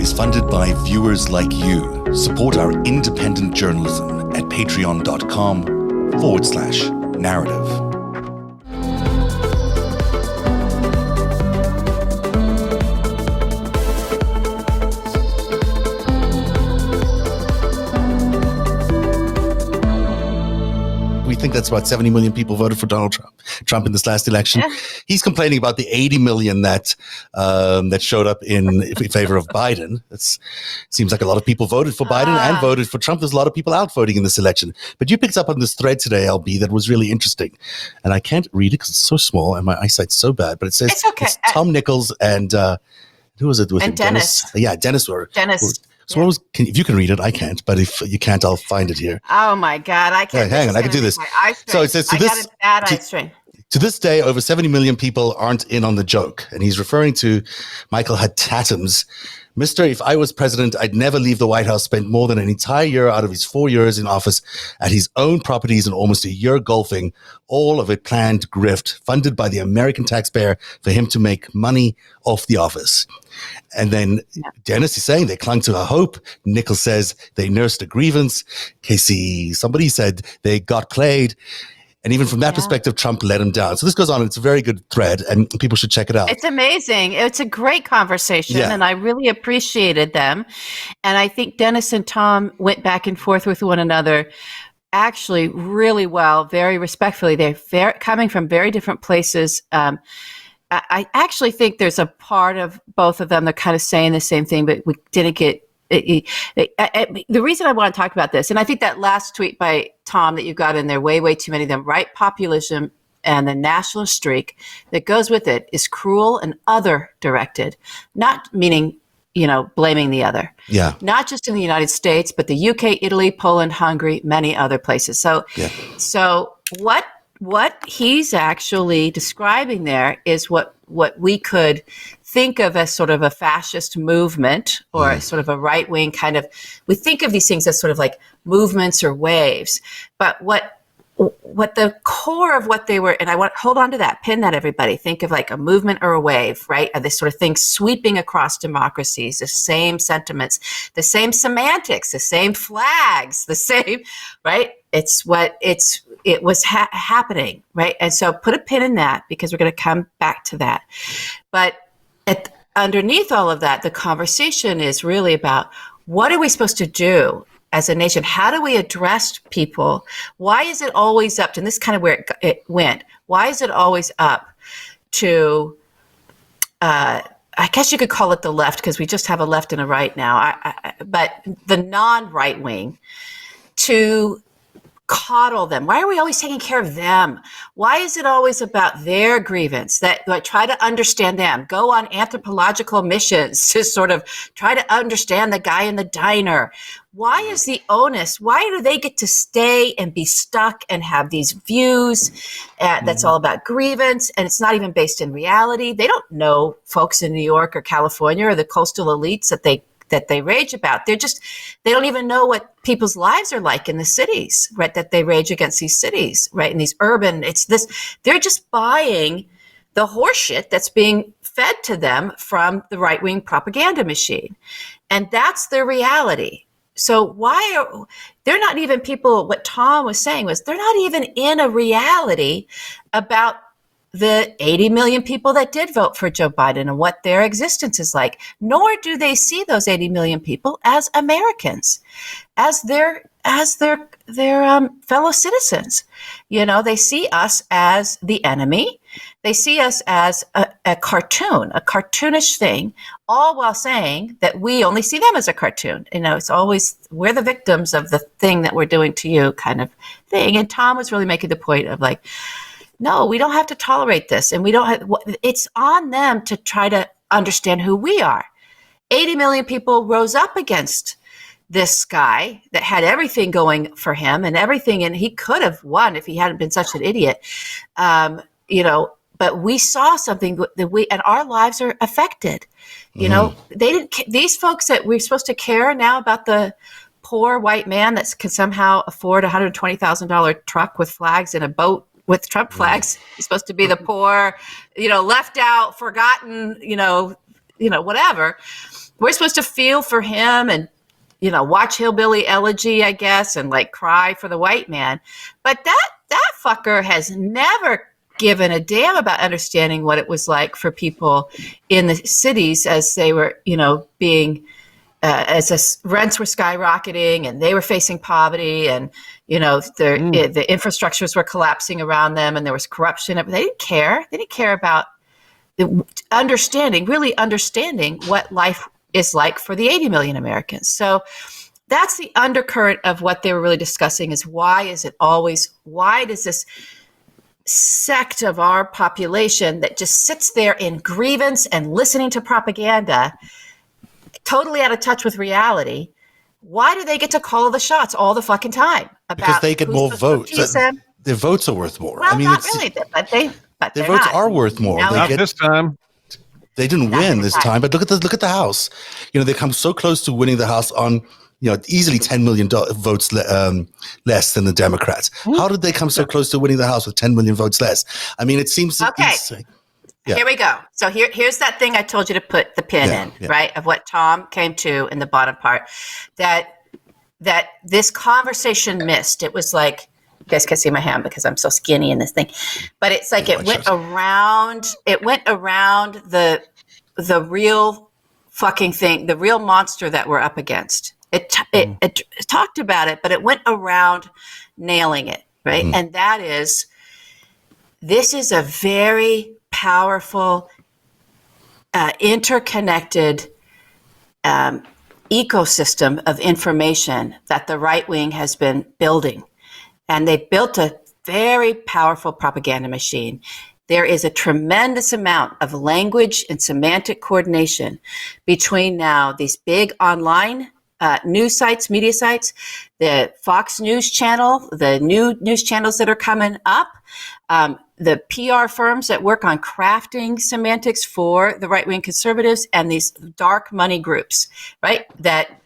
is funded by viewers like you. Support our independent journalism at patreon.com/narrative. We think that's about 70 million people voted for Donald Trump in this last election. Yeah. He's complaining about the 80 million that showed up in favor of Biden. It seems like a lot of people voted for Biden and voted for Trump. There's a lot of people out voting in this election. But you picked up on this thread today, LB, that was really interesting. And I can't read it because it's so small and my eyesight's so bad. But it says it's Tom Nichols and who was it with him? Dennis. Yeah, Dennis. So what was? If you can read it, I can't. But if you can't, I'll find it here. Oh my God, I can't. Hang on, I can do this. So it says, to this day, over 70 million people aren't in on the joke, and he's referring to Michael Hattatum's. Mister, if I was president, I'd never leave the White House. Spent more than an entire year out of his 4 years in office at his own properties and almost a year golfing, all of it planned grift, funded by the American taxpayer for him to make money off the office. And then Dennis is saying they clung to a hope. Nichols says they nursed a grievance. Casey, somebody said they got played. And even from that perspective, Trump let him down. So this goes on. It's a very good thread, and people should check it out. It's amazing. It's a great conversation, and I really appreciated them. And I think Dennis and Tom went back and forth with one another actually really well, very respectfully. They're coming from very different places. I actually think there's a part of both of them they're kind of saying the same thing, but we didn't get the reason I want to talk about this, and I think that last tweet by Tom that you got in there, way too many of them, right populism and the nationalist streak that goes with it is cruel and other directed, not meaning, blaming the other. Yeah. Not just in the United States, but the UK, Italy, Poland, Hungary, many other places. So what he's actually describing there is what we could think of as sort of a fascist movement or sort of a right-wing kind of, we think of these things as sort of like movements or waves, but what the core of what they were, and I want to hold on to that, pin that everybody, think of like a movement or a wave, right? Are this sort of thing sweeping across democracies, the same sentiments, the same semantics, the same flags, the same, right? It was happening, right? And so put a pin in that because we're going to come back to that. But underneath all of that, the conversation is really about what are we supposed to do as a nation? How do we address people? Why is it always up to, and this is kind of where it went, why is it always up to, I guess you could call it the left because we just have a left and a right now, but the non-right wing to coddle them? Why are we always taking care of them? Why is it always about their grievance? That try to understand them, go on anthropological missions to sort of try to understand the guy in the diner. Why is the onus? Why do they get to stay and be stuck and have these views that's all about grievance, and it's not even based in reality? They don't know folks in New York or California or the coastal elites that they rage about. They don't even know what people's lives are like in the cities, right? That they rage against these cities, right? In these urban, they're just buying the horseshit that's being fed to them from the right-wing propaganda machine. And that's their reality. So they're not even people, what Tom was saying was, they're not even in a reality about the 80 million people that did vote for Joe Biden and what their existence is like, nor do they see those 80 million people as Americans, as their fellow citizens. They see us as the enemy. They see us as a cartoon, a cartoonish thing, all while saying that we only see them as a cartoon. It's always, we're the victims of the thing that we're doing to you kind of thing. And Tom was really making the point of like, no, we don't have to tolerate this. And it's on them to try to understand who we are. 80 million people rose up against this guy that had everything going for him and everything. And he could have won if he hadn't been such an idiot. But we saw something that and our lives are affected. These folks that we're supposed to care now about the poor white man that can somehow afford a $120,000 truck with flags and a boat with Trump flags. He's supposed to be the poor, left out, forgotten, whatever. we're supposed to feel for him and, watch Hillbilly Elegy, I guess, and like cry for the white man. But that fucker has never given a damn about understanding what it was like for people in the cities as they were, being, as the rents were skyrocketing and they were facing poverty and, the infrastructures were collapsing around them and there was corruption. They didn't care. They didn't care about really understanding what life is like for the 80 million Americans. So that's the undercurrent of what they were really discussing is why does this sect of our population that just sits there in grievance and listening to propaganda, totally out of touch with reality, why do they get to call the shots all the fucking time? Because they get more votes. Their votes are worth more. Well, not really, but their votes are worth more. Not this time. They didn't win this time, but look at the House. They come so close to winning the House on easily 10 million votes less than the Democrats. How did they come so close to winning the House with 10 million votes less? I mean, it seems okay. Here we go. So here's that thing I told you to put the pin in, right? Of what Tom came to in the bottom part, that this conversation missed. It was like, you guys can see my hand because I'm so skinny in this thing, but it's like it went around the real fucking thing, the real monster that we're up against. It talked about it, but it went around nailing it, right? And that is, this is a very powerful, interconnected ecosystem of information that the right wing has been building. And they built a very powerful propaganda machine. There is a tremendous amount of language and semantic coordination between now these big online news sites, media sites, the Fox News channel, the new news channels that are coming up, the PR firms that work on crafting semantics for the right-wing conservatives, and these dark money groups, right, that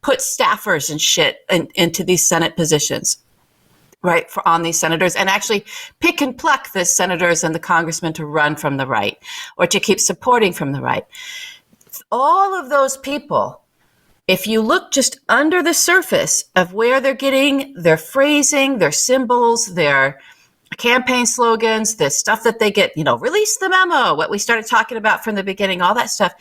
put staffers and shit into these Senate positions, right, on these senators, and actually pick and pluck the senators and the congressmen to run from the right or to keep supporting from the right. All of those people, if you look just under the surface of where they're getting their phrasing, their symbols, their campaign slogans, the stuff that they get, release the memo, what we started talking about from the beginning, all that stuff,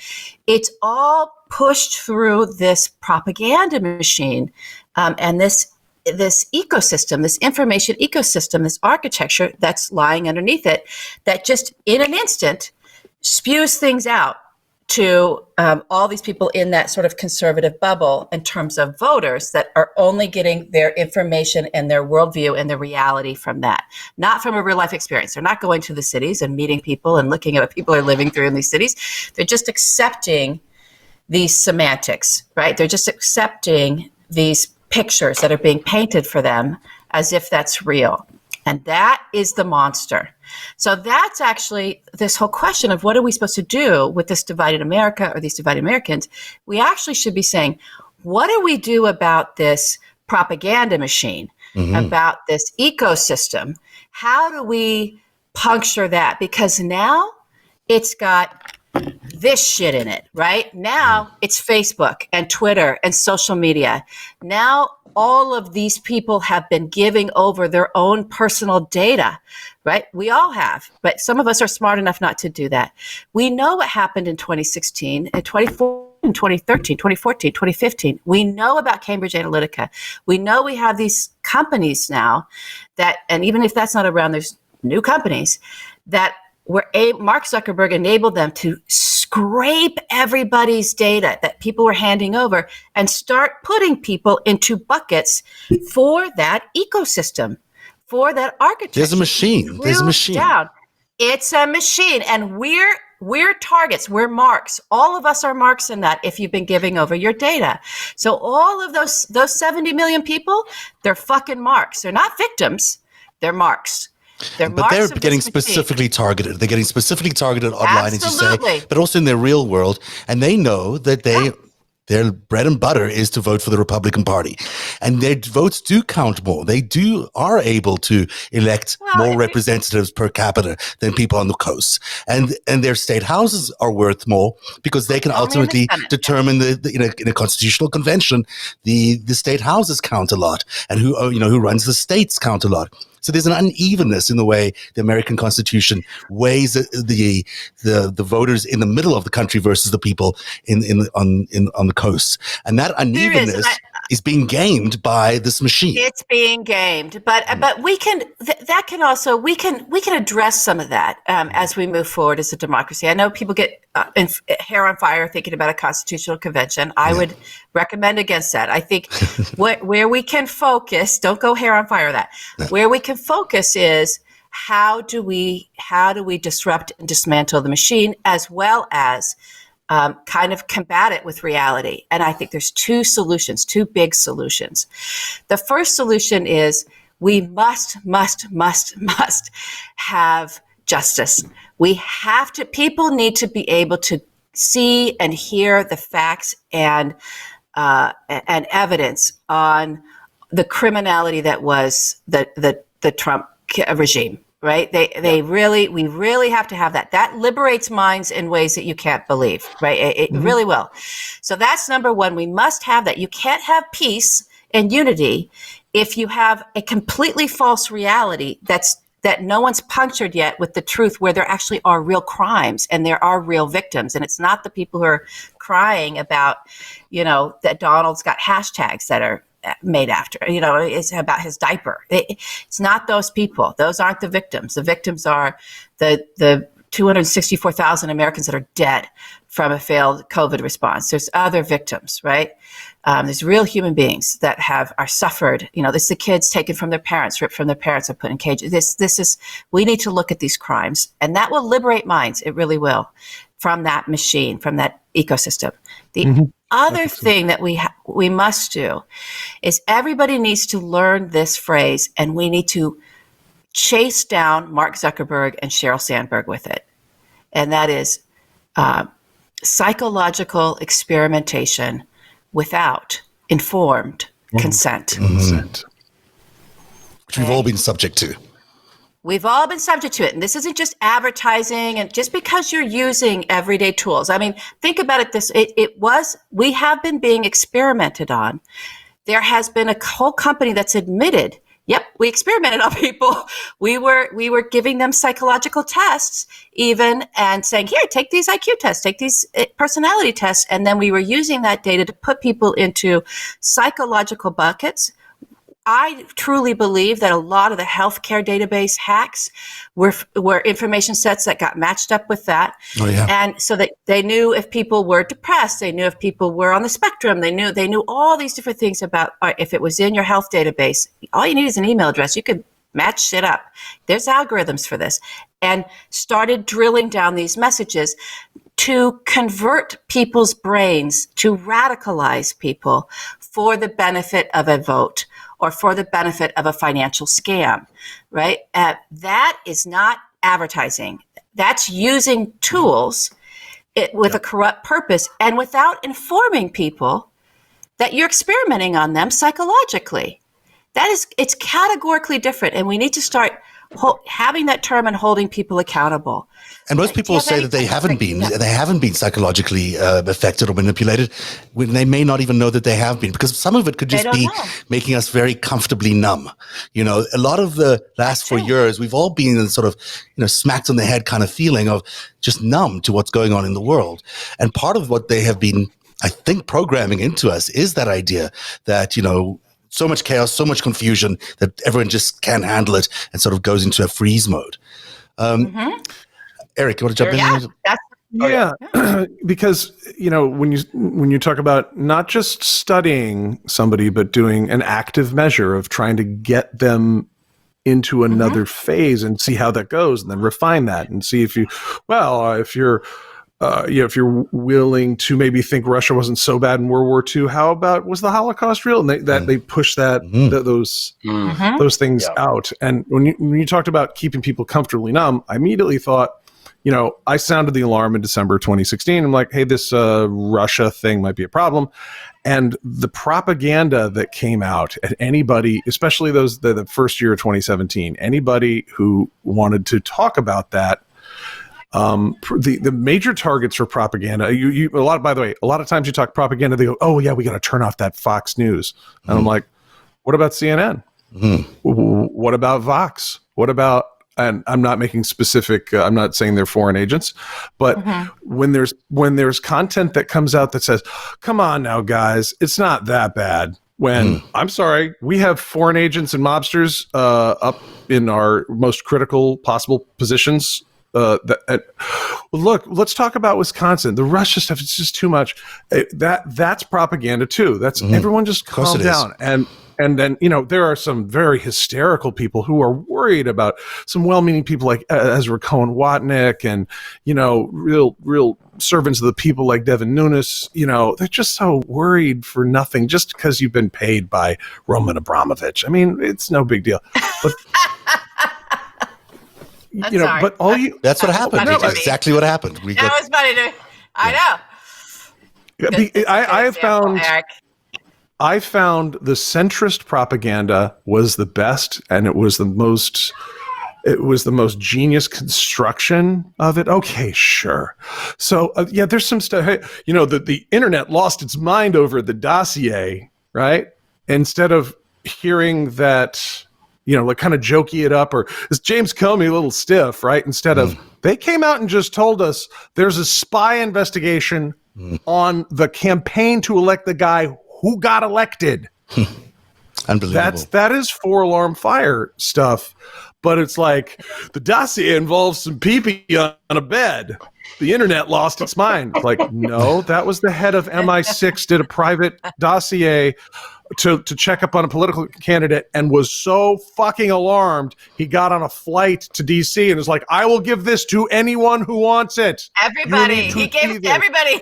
it's all pushed through this propaganda machine, and this ecosystem, this information ecosystem, this architecture that's lying underneath it, that just in an instant spews things out to all these people in that sort of conservative bubble in terms of voters that are only getting their information and their worldview and their reality from that, not from a real life experience. They're not going to the cities and meeting people and looking at what people are living through in these cities. They're just accepting these semantics, right? They're just accepting these pictures that are being painted for them as if that's real. And that is the monster. So that's actually this whole question of what are we supposed to do with this divided America or these divided Americans? We actually should be saying, what do we do about this propaganda machine, about this ecosystem? How do we puncture that? Because now it's got this shit in it, right? Now it's Facebook and Twitter and social media. Now all of these people have been giving over their own personal data, right? We all have, but some of us are smart enough not to do that. We know what happened in 2016, in 2014, 2013, 2014, 2015. We know about Cambridge Analytica. We know we have these companies now that, and even if that's not around, there's new companies that Mark Zuckerberg enabled them to scrape everybody's data that people were handing over and start putting people into buckets for that ecosystem, for that architecture. There's a machine. There's a machine. It's a machine. And we're targets. We're marks. All of us are marks in that if you've been giving over your data. So all of those 70 million people, they're fucking marks. They're not victims. They're marks. But they're getting specifically targeted. They're getting specifically targeted online, Absolutely. as you say, but also in their real world. And they know that their bread and butter is to vote for the Republican Party. And their votes do count more. They are able to elect more representatives per capita than people on the coast. And their state houses are worth more because they can ultimately determine in a constitutional convention, the state houses count a lot, and who runs the states count a lot. So there's an unevenness in the way the American Constitution weighs the voters in the middle of the country versus the people on the coast, and that unevenness is being gamed by this machine. It's being gamed, but we can address some of that as we move forward as a democracy. I know people get hair on fire thinking about a constitutional convention. I would recommend against that. I think where we can focus, don't go hair on fire that. Where we can focus is how do we disrupt and dismantle the machine, as well as kind of combat it with reality. And I think there's two big solutions. The first solution is we must have justice. People need to be able to see and hear the facts and evidence on the criminality that was the Trump regime. Right? We really have to have that. That liberates minds in ways that you can't believe, right? It really will. So that's number one. We must have that. You can't have peace and unity if you have a completely false reality that no one's punctured yet with the truth, where there actually are real crimes and there are real victims. And it's not the people who are crying about, that Donald's got hashtags that are made after, it's about his diaper. It's not those people. Those aren't the victims. The victims are the 264,000 Americans that are dead from a failed COVID response. There's other victims, right? There's real human beings that are suffered. This is the kids taken from their parents, ripped from their parents, and put in cages. We need to look at these crimes, and that will liberate minds. It really will, from that machine, from that ecosystem. The other thing that we must do is everybody needs to learn this phrase, and we need to chase down Mark Zuckerberg and Sheryl Sandberg with it. And that is psychological experimentation without informed consent. Which we've all been subject to. We've all been subject to it. And this isn't just advertising and just because you're using everyday tools. I mean, think about it we have been being experimented on. There has been a whole company that's admitted, yep, we experimented on people. We were giving them psychological tests even and saying, here, take these IQ tests, take these personality tests. And then we were using that data to put people into psychological buckets. I truly believe that a lot of the healthcare database hacks were information sets that got matched up with that. Oh, yeah. And so that they knew if people were depressed, they knew if people were on the spectrum, they knew all these different things about if it was in your health database. All you need is an email address. You could match shit up. There's algorithms for this. And started drilling down these messages to convert people's brains, to radicalize people for the benefit of a vote or for the benefit of a financial scam, right? That is not advertising. That's using tools with a corrupt purpose and without informing people that you're experimenting on them psychologically. It's categorically different, and we need to start having that term and holding people accountable. And most people say that they haven't been psychologically affected or manipulated when they may not even know that they have been, because some of it could just be making us very comfortably numb. A lot of the last 4 years, we've all been in sort of, smacked on the head kind of feeling of just numb to what's going on in the world. And part of what they have been, I think, programming into us is that idea that, so much chaos, so much confusion that everyone just can't handle it and sort of goes into a freeze mode. Eric, you want to jump in? Yeah, because when you talk about not just studying somebody, but doing an active measure of trying to get them into another phase and see how that goes, and then refine that and see if you're willing to maybe think Russia wasn't so bad in World War II, how about was the Holocaust real? And they push those things out. And when you talked about keeping people comfortably numb, I immediately thought, I sounded the alarm in December 2016. I'm like, hey, this Russia thing might be a problem. And the propaganda that came out at anybody, especially the first year of 2017, anybody who wanted to talk about that, the major targets for propaganda, by the way, a lot of times you talk propaganda, they go, oh yeah, we got to turn off that Fox News. And I'm like, what about CNN? What about Vox? What about, and I'm not making specific, I'm not saying they're foreign agents, but when there's content that comes out that says, come on now, guys, it's not that bad. When, I'm sorry, we have foreign agents and mobsters up in our most critical possible positions. Look, let's talk about Wisconsin. The Russia stuff, it's just too much. That's propaganda too. That's everyone just calm down. And then, there are some very hysterical people who are worried about some well-meaning people like Ezra Cohen-Watnick and, real servants of the people like Devin Nunes. They're just so worried for nothing just because you've been paid by Roman Abramovich. I mean, it's no big deal. But, but all that's what happened. That's exactly what happened. That was funny to me. I know. I found the centrist propaganda was the best, and it was the most genius construction of it. Okay, sure. So there's some stuff. Hey, the internet lost its mind over the dossier, right? Instead of hearing that, like kind of jokey it up, or is James Comey a little stiff, right? Instead of they came out and just told us there's a spy investigation on the campaign to elect the guy who got elected. Unbelievable. That is 4-alarm fire stuff, but it's like the dossier involves some pee-pee on a bed. The internet lost its mind. It's like, no, that was the head of MI6 did a private dossier to check up on a political candidate and was so fucking alarmed he got on a flight to DC and was like, I will give this to anyone who wants it. Everybody. He gave it to everybody.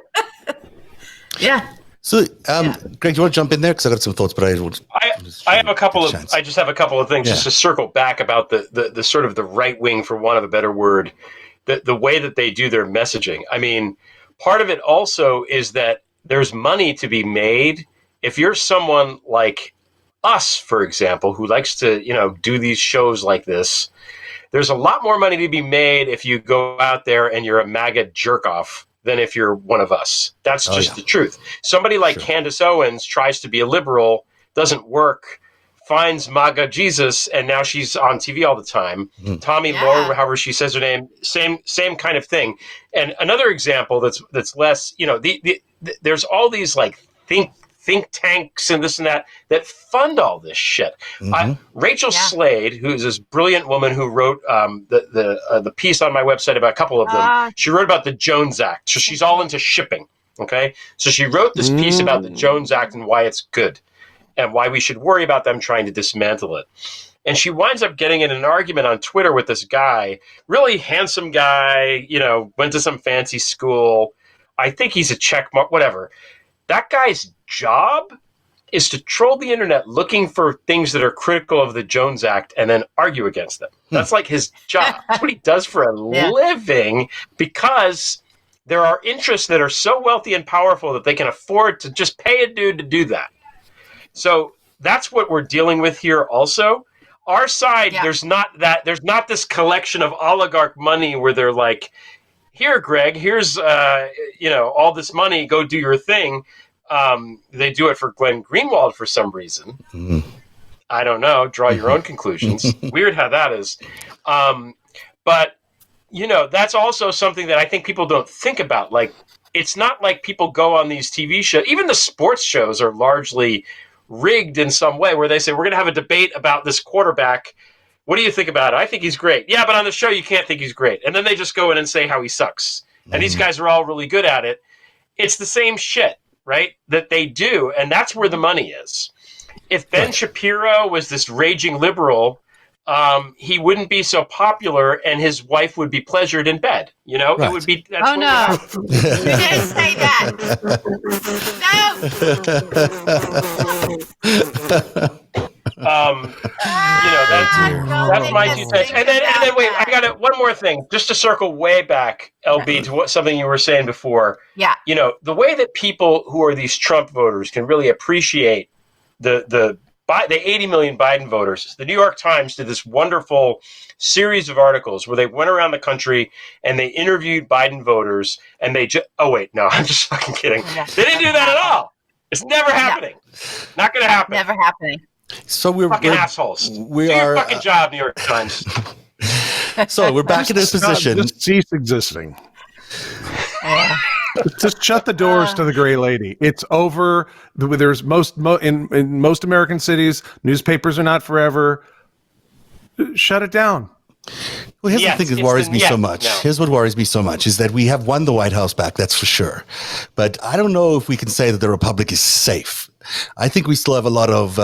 Yeah. So, Greg, do you want to jump in there? Because I got some thoughts, but I have a couple of things just to circle back about the sort of the right wing, for want of a better word, the way that they do their messaging. I mean, part of it also is that there's money to be made if you're someone like us, for example, who likes to do these shows like this. There's a lot more money to be made if you go out there and you're a MAGA jerk off than if you're one of us. That's just the truth. Somebody like Candace Owens tries to be a liberal, doesn't work, finds MAGA Jesus, and now she's on TV all the time. Tommy Lohr, however she says her name, same kind of thing. And another example that's less, there's all these like think tanks and this and that fund all this shit. Rachel Slade, who's this brilliant woman who wrote the piece on my website about a couple of them, she wrote about the Jones Act. So she's all into shipping, okay? So she wrote this piece about the Jones Act and why it's good and why we should worry about them trying to dismantle it. And she winds up getting in an argument on Twitter with this guy, really handsome guy, went to some fancy school. I think he's a check mark, whatever. That guy's job is to troll the internet looking for things that are critical of the Jones Act and then argue against them. That's like his job. That's what he does for a living, because there are interests that are so wealthy and powerful that they can afford to just pay a dude to do that. So that's what we're dealing with here also. Our side, there's not this collection of oligarch money where they're like, here, Greg, here's, all this money, go do your thing. They do it for Glenn Greenwald for some reason. I don't know. Draw your own conclusions. Weird how that is. But, that's also something that I think people don't think about. Like, it's not like people go on these TV shows. Even the sports shows are largely rigged in some way where they say, we're going to have a debate about this quarterback. What do you think about it? I think he's great. Yeah, but on the show, you can't think he's great. And then they just go in and say how he sucks. And these guys are all really good at it. It's the same shit, right, that they do. And that's where the money is. If Ben Shapiro was this raging liberal, he wouldn't be so popular and his wife would be pleasured in bed. It would be. That's no. You didn't say that. No. That's my 2 cents. And then wait, I got it. One more thing, just to circle way back, LB, to something you were saying before. Yeah. The way that people who are these Trump voters can really appreciate the 80 million Biden voters. The New York Times did this wonderful series of articles where they went around the country and they interviewed Biden voters, and they oh wait, no, I'm just fucking kidding. They didn't do that at all. It's never happening. No. Not going to happen. Never happening. So we're assholes. Do your fucking job, New York Times. So we're back in this position. Just cease existing. Just shut the doors to the gray lady. It's over. There's in most American cities, newspapers are not forever. Shut it down. Well, here's the thing that worries me so much. No. Here's what worries me so much is that we have won the White House back, that's for sure. But I don't know if we can say that the Republic is safe. I think we still have a lot of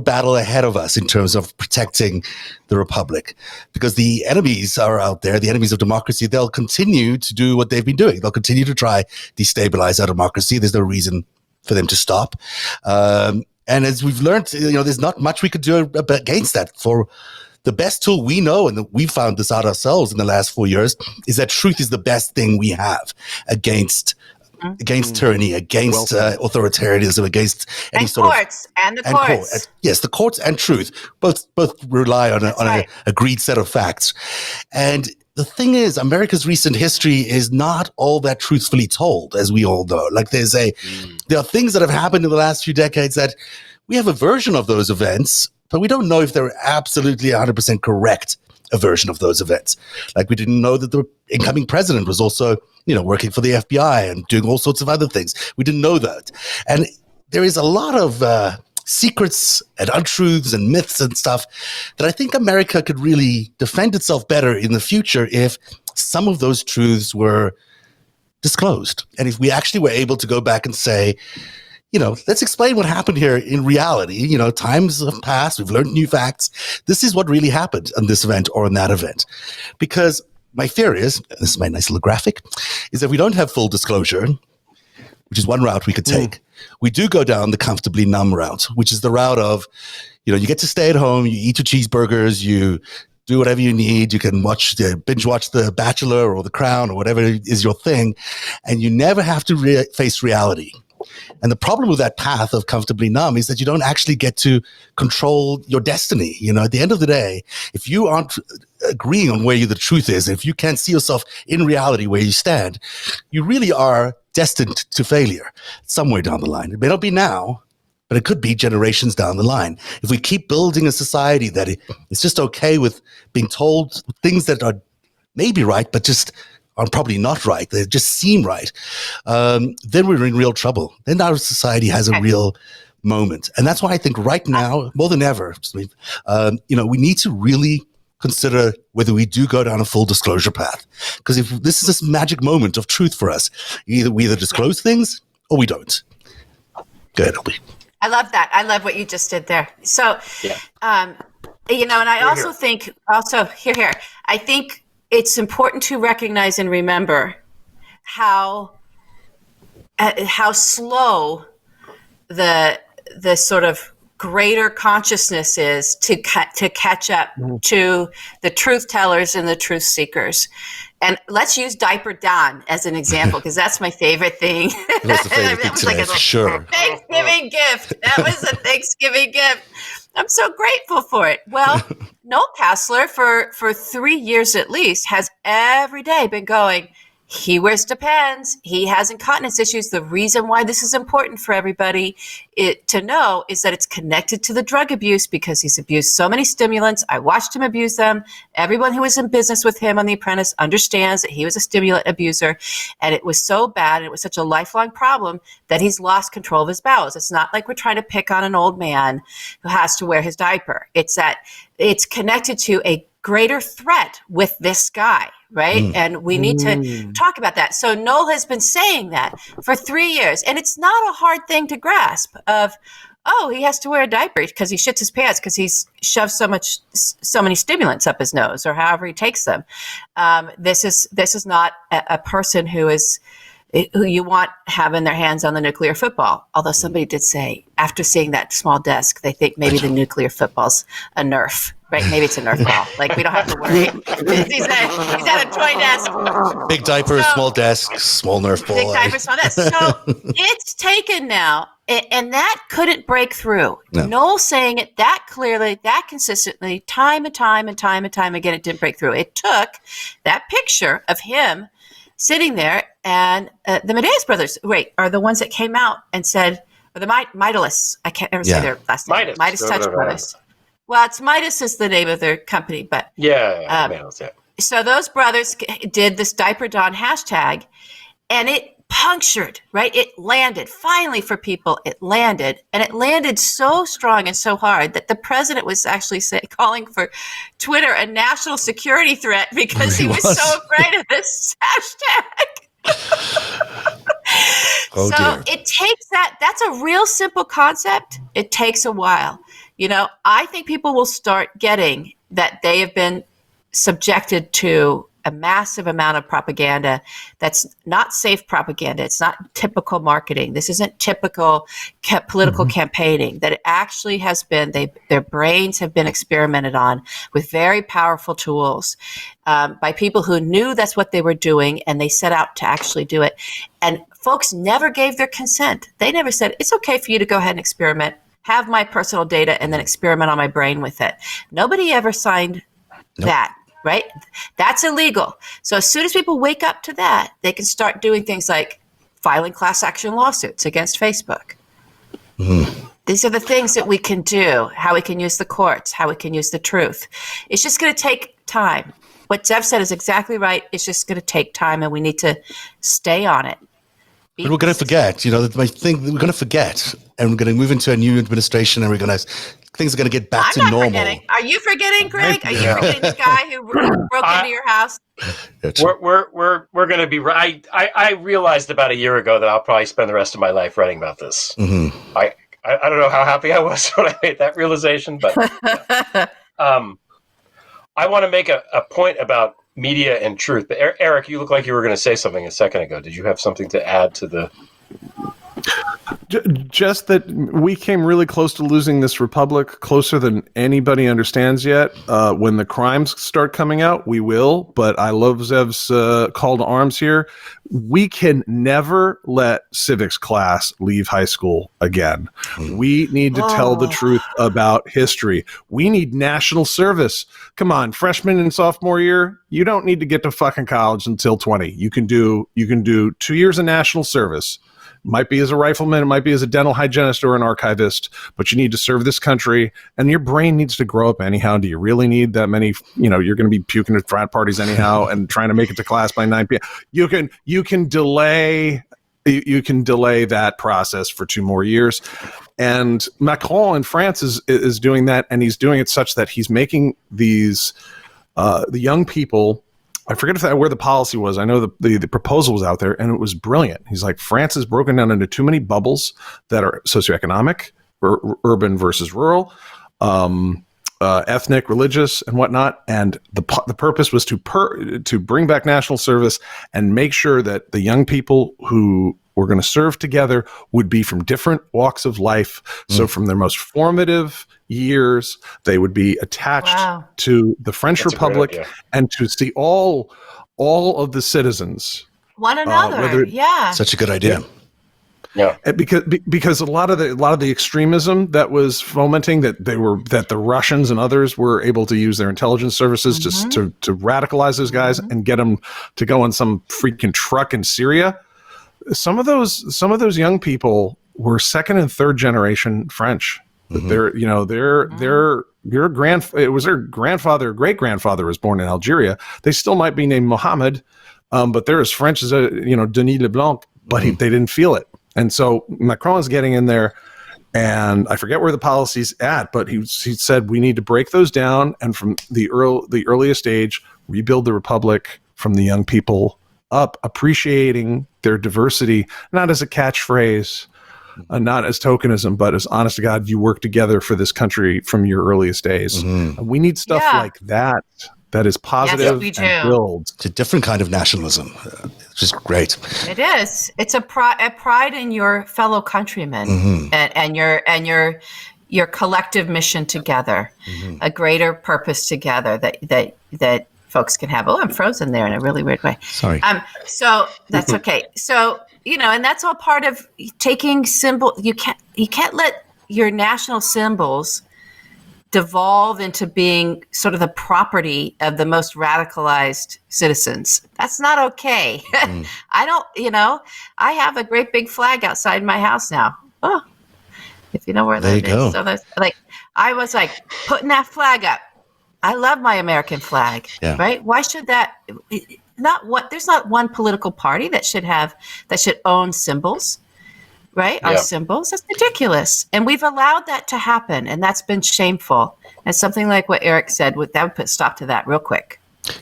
battle ahead of us in terms of protecting the Republic, because the enemies are out there, the enemies of democracy. They'll continue to do what they've been doing. They'll continue to try destabilize our democracy. There's no reason for them to stop. And as we've learned, there's not much we could do against that. For the best tool we know, and we found this out ourselves in the last 4 years, is that truth is the best thing we have against tyranny, against authoritarianism, against any sort courts, and the courts. Yes, the courts and truth both rely on an agreed set of facts. And the thing is, America's recent history is not all that truthfully told, as we all know. Like there are things that have happened in the last few decades that we have a version of those events, but we don't know if they're absolutely 100% correct a version of those events. Like we didn't know that the incoming president was also, working for the FBI and doing all sorts of other things. We didn't know that. And there is a lot of secrets and untruths and myths and stuff that I think America could really defend itself better in the future if some of those truths were disclosed. And if we actually were able to go back and say, let's explain what happened here in reality. Times have passed. We've learned new facts. This is what really happened on this event or on that event. Because my fear is, this is my nice little graphic, is that we don't have full disclosure, which is one route we could take. We do go down the comfortably numb route, which is the route of, you get to stay at home, you eat your cheeseburgers, you do whatever you need. You can binge watch The Bachelor or The Crown or whatever is your thing, and you never have to face reality. And the problem with that path of comfortably numb is that you don't actually get to control your destiny. At the end of the day, if you aren't agreeing on where the truth is, if you can't see yourself in reality where you stand, you really are destined to failure somewhere down the line. It may not be now, but it could be generations down the line. If we keep building a society that it's just okay with being told things that are maybe right, but just are probably not right, they just seem right, then we're in real trouble. Then our society has a real moment. And that's why I think right now, more than ever, we need to really consider whether we do go down a full disclosure path. Because if this is this magic moment of truth for us, we either disclose things or we don't. Go ahead, Albie. I love that. I love what you just did there. So, and I also think, here, I think it's important to recognize and remember how slow the sort of greater consciousness is to catch up to the truth tellers and the truth seekers. And let's use Diaper Don as an example, because that's my favorite thing. That's the favorite thing today, for sure. Thanksgiving gift. That was a Thanksgiving gift. I'm so grateful for it. Well, Noel Kassler, for 3 years at least, has every day been going, he wears Depends. He has incontinence issues. The reason why this is important for everybody to know is that it's connected to the drug abuse, because he's abused so many stimulants. I watched him abuse them. Everyone who was in business with him on The Apprentice understands that he was a stimulant abuser, and it was so bad, and it was such a lifelong problem that he's lost control of his bowels. It's not like we're trying to pick on an old man who has to wear his diaper. It's that it's connected to a greater threat with this guy, right? And we need to talk about that. So Noel has been saying that for 3 years, and it's not a hard thing to grasp of, he has to wear a diaper because he shits his pants because he's shoved so many stimulants up his nose, or however he takes them. This is not a person who is who you want having their hands on the nuclear football. Although somebody did say, after seeing that small desk, they think maybe the nuclear football's a Nerf, right? Maybe it's a Nerf ball. Like, we don't have to worry. He's at a toy desk. Big diaper, small desk, small Nerf ball. Big diaper, small desk. So it's taken now, and that couldn't break through. No. Noel saying it that clearly, that consistently, time and time again, it didn't break through. It took that picture of him sitting there, and the Medeiros brothers, are the ones that came out and said, or the Midas, I can't ever say their last name. Midas Touch Brothers. Well, it's Midas is the name of their company, but so those brothers did this Diaper Dawn hashtag, and it punctured, right? It landed finally for people. It landed, and it landed so strong and so hard that the president was actually calling for Twitter a national security threat because he was so afraid of this hashtag. Oh, so dear. it takes that's a real simple concept. It takes a while. I think people will start getting that they have been subjected to a massive amount of propaganda that's not safe propaganda. It's not typical marketing. This isn't typical political campaigning. That it actually has been, their brains have been experimented on with very powerful tools by people who knew that's what they were doing, and they set out to actually do it. And folks never gave their consent. They never said, it's okay for you to go ahead and experiment, have my personal data, and then experiment on my brain with it. Nobody ever signed that. Right? That's illegal. So as soon as people wake up to that, they can start doing things like filing class action lawsuits against Facebook. These are the things that we can do, how we can use the courts, how we can use the truth. It's just going to take time. What Zev said is exactly right. It's just going to take time, and we need to stay on it. But we're going to forget, we're going to forget, and we're going to move into a new administration, and things are going to get back to normal. Forgetting. Are you forgetting, Greg? Are you forgetting the guy who broke into your house? We're going to be right. I realized about a year ago that I'll probably spend the rest of my life writing about this. I don't know how happy I was when I made that realization, but I want to make a point about media and truth. But Eric, you look like you were going to say something a second ago. Did you have something to add to the... Just that we came really close to losing this republic, closer than anybody understands yet. When the crimes start coming out, we will. But I love Zev's call to arms here. We can never let civics class leave high school again. We need to tell the truth about history. We need national service. Come on, freshman and sophomore year, you don't need to get to fucking college until 20. You can do 2 years of national service. Might be as a rifleman, it might be as a dental hygienist or an archivist, but you need to serve this country, and your brain needs to grow up anyhow. Do you really need that many, you're going to be puking at frat parties anyhow and trying to make it to class by 9 p.m. You can delay that process for 2 more years. And Macron in France is doing that, and he's doing it such that he's making these, the young people, I forget where the policy was. I know the proposal was out there, and it was brilliant. He's like, France is broken down into too many bubbles that are socioeconomic, urban versus rural, ethnic, religious, and whatnot. And the purpose was to bring back national service and make sure that the young people who were going to serve together would be from different walks of life. So from their most formative years, they would be attached to the French Republic and to see all of the citizens. One another, Such a good idea. Yeah, because a lot of the extremism that was fomenting that the Russians and others were able to use their intelligence services to radicalize those guys and get them to go on some freaking truck in Syria. Some of those young people were second and third generation French. It was their grandfather, great grandfather was born in Algeria. They still might be named Mohammed, but they're as French as Denis Leblanc, but they didn't feel it. And so Macron is getting in there, and I forget where the policy's at, but he said we need to break those down, and from the earliest age, rebuild the republic from the young people up, appreciating their diversity, not as a catchphrase, not as tokenism, but as honest to God, you work together for this country from your earliest days. We need stuff like that that is positive and builds. It's a different kind of nationalism, which is great. It is. It's a pride in your fellow countrymen and your collective mission together, a greater purpose together that folks can have. Oh, I'm frozen there in a really weird way. Sorry. So that's okay. So, and that's all part of taking symbol. You can't let your national symbols devolve into being sort of the property of the most radicalized citizens. That's not okay. I don't, I have a great big flag outside my house now. Oh, if you know where that is. So that's I was putting that flag up. I love my American flag, right? Why should that there's not one political party that should own symbols. Right? Our symbols. That's ridiculous. And we've allowed that to happen. And that's been shameful. And something like what Eric said, that would put stop to that real quick.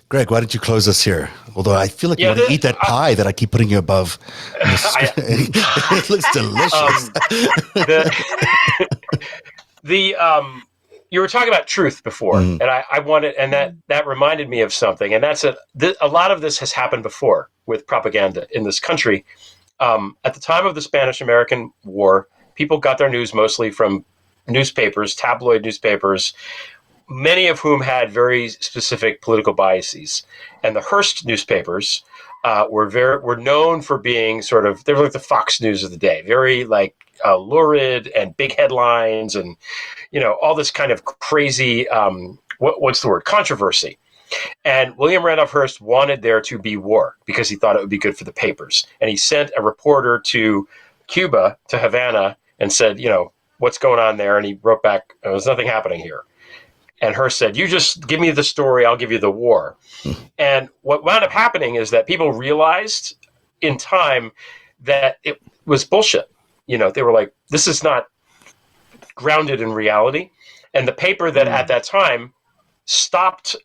Greg, why don't you close us here? Although I feel like you want to eat that pie that I keep putting you above. It looks delicious. You were talking about truth before, and I wanted, and that reminded me of something. And that's a lot of this has happened before with propaganda in this country. At the time of the Spanish-American War, people got their news mostly from newspapers, tabloid newspapers, many of whom had very specific political biases. And the Hearst newspapers were known for being they were like the Fox News of the day, very lurid and big headlines and, all this kind of crazy, what's the word, controversy. And William Randolph Hearst wanted there to be war because he thought it would be good for the papers. And he sent a reporter to Cuba, to Havana, and said, what's going on there? And he wrote back, there's nothing happening here. And Hearst said, you just give me the story, I'll give you the war. And what wound up happening is that people realized in time that it was bullshit. They were like, this is not grounded in reality. And the paper that at that time stopped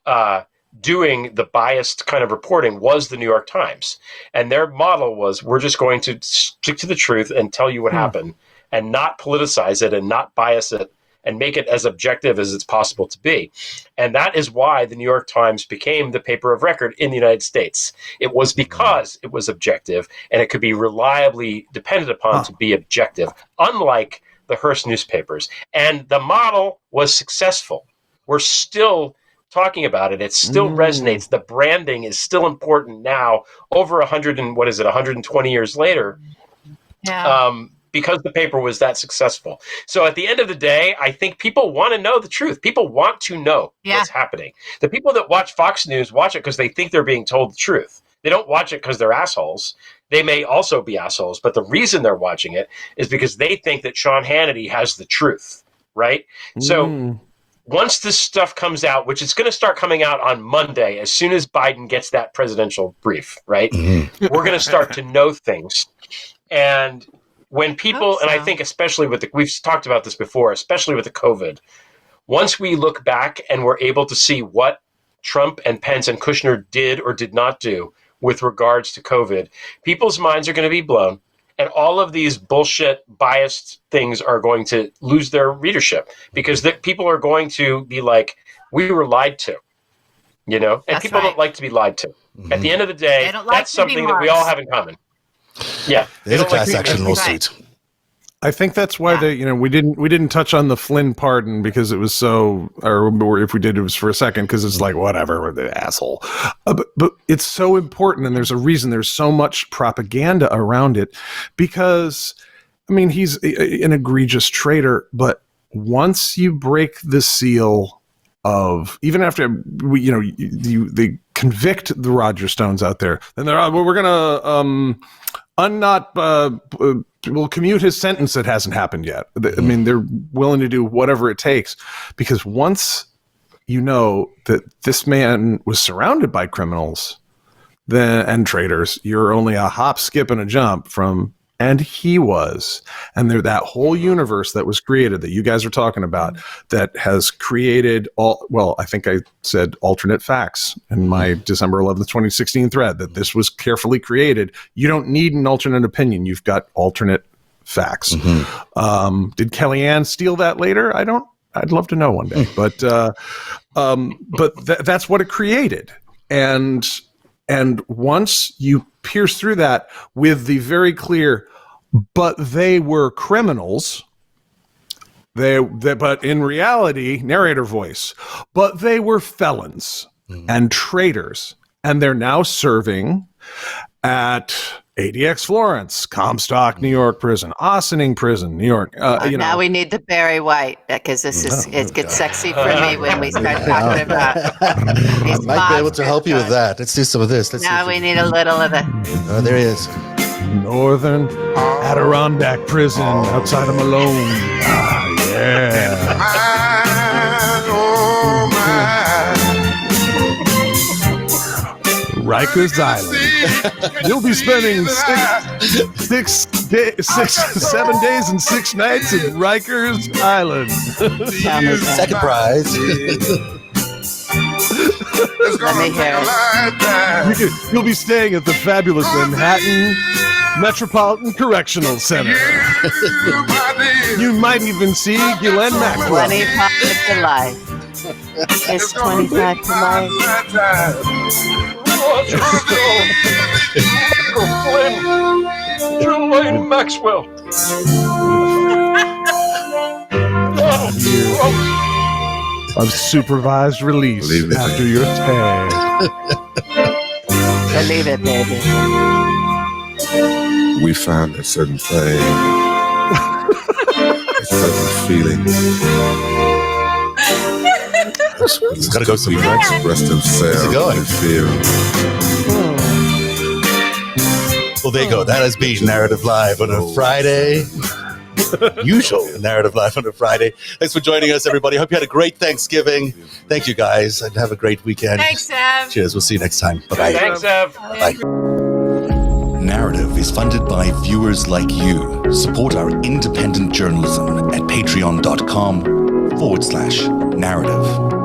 doing the biased kind of reporting was the New York Times. And their model was, we're just going to stick to the truth and tell you what happened and not politicize it and not bias it and make it as objective as it's possible to be. And that is why the New York Times became the paper of record in the United States. It was because it was objective and it could be reliably depended upon to be objective, unlike the Hearst newspapers. And the model was successful. We're still talking about it. It still resonates. The branding is still important now, over 120 years later, because the paper was that successful. So at the end of the day, I think people want to know the truth. People want to know what's happening. The people that watch Fox News watch it because they think they're being told the truth. They don't watch it because they're assholes. They may also be assholes, but the reason they're watching it is because they think that Sean Hannity has the truth, right? So once this stuff comes out, which is going to start coming out on Monday, as soon as Biden gets that presidential brief, right? We're going to start to know things. And when people, and I think especially we've talked about this before, especially with the COVID, once we look back and we're able to see what Trump and Pence and Kushner did or did not do with regards to COVID, people's minds are going to be blown. And all of these bullshit biased things are going to lose their readership because people are going to be like, we were lied to, and that's people don't like to be lied to. At the end of the day, that's something that we all have in common. Yeah. There's a class action lawsuit. I think that's why we didn't touch on the Flynn pardon because it was so, or if we did, it was for a second because it's like, whatever, the asshole. But it's so important, and there's a reason there's so much propaganda around it because, he's an egregious traitor, but once you break the seal of, even after, they convict the Roger Stones out there, then they're, we're going to will commute his sentence that hasn't happened yet. They're willing to do whatever it takes because once you know that this man was surrounded by criminals and traitors, you're only a hop, skip, and a jump from, and he was. And that whole universe that was created that you guys are talking about that has created I think I said alternate facts in my December 11th, 2016 thread, that this was carefully created. You don't need an alternate opinion. You've got alternate facts. Did Kellyanne steal that later? I don't I'd love to know one day. But that's what it created. And once you pierce through that with the very clear, but they were criminals. But in reality, narrator voice, but they were felons and traitors, and they're now serving at ADX Florence, Comstock, New York prison, Ossining prison, New York. Now we need the Barry White, because it gets sexy for me when we start talking about. I might be able to help you with that. Let's do some of this. We need a little of it. Oh, there he is. Northern Adirondack prison outside of Malone. Yeah. Rikers Island. You'll be spending 7 days and 6 nights in Rikers Island. Second prize. Let me hear it. You'll be staying at the fabulous Manhattan Metropolitan Correctional Center. You might even see Ghislaine Maxwell. 25 to life. It's 25 to life. Ghislaine Maxwell. Of supervised release after your tag. Believe it, baby. We found a certain thing, a certain feeling. It's got to go somewhere. Expressed himself in fear. Well, there you go. That has been Narrative Live on a Friday. Usual Narrative Live on a Friday. Thanks for joining us, everybody. Hope you had a great Thanksgiving. Thank you, guys, and have a great weekend. Thanks, Zev. Cheers. We'll see you next time. Bye-bye. Thanks, Zev. Bye. Narrative is funded by viewers like you. Support our independent journalism at patreon.com/narrative.